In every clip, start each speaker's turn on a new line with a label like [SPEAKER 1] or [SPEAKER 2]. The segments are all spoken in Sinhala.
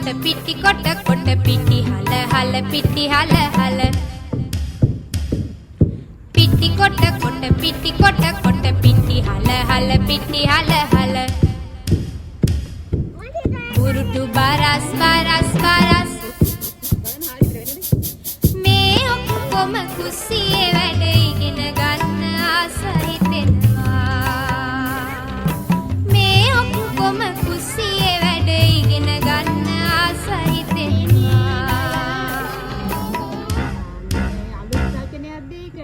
[SPEAKER 1] කොට පිටි කොට කොට පිටි හල හල පිටි හල හල පිටි කොට කොට පිටි කොට කොට පිටි හල හල පිටි හල හල උරුටු බරස් බරස් බරස් මේ ඔක්කොම කුස්සියේ වැඩ ඉගෙන ගන්න ආස හිතෙනවා මේ ඔක්කොම කුස්සියේ වැඩ ඉගෙන ගන්න ආස හිතෙනවා
[SPEAKER 2] අලුත් රචනයක්ද ඒක?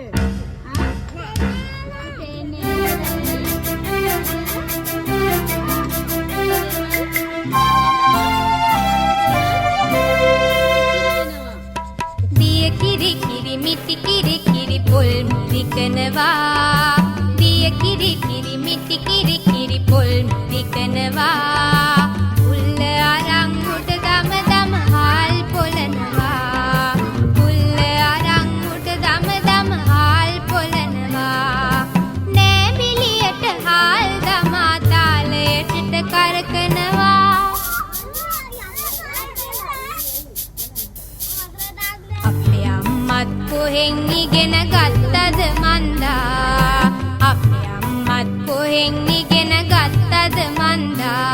[SPEAKER 1] දිය කිරි කිරි මිටි කිරි කිරි පොල් මිරිකනවා දිය කිරි කිරි මිටි කිරි කිරි පොල් මිරිකනවා උල්ල අරන් උඩ දම දම හාල් පොලනවා උල්ල අරන් උඩ දම දම හාල් පොලනවා නෑබිලියට හාල් දමා තාලයට කරකනවා අපේ අම්මත් කොහෙන් ඉගෙන ගත්තද මන්දා අපේ අම්මත් කොහෙන් ඉගෙන ගත්තද මන්දා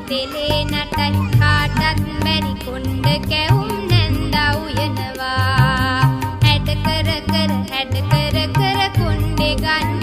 [SPEAKER 1] තෙලේ නටයි කාටත් බැරි කොණ්ඩ කැවුම් නැන්දා උයනවා හැඩ කර කර කොණ්ඩේ ගන්න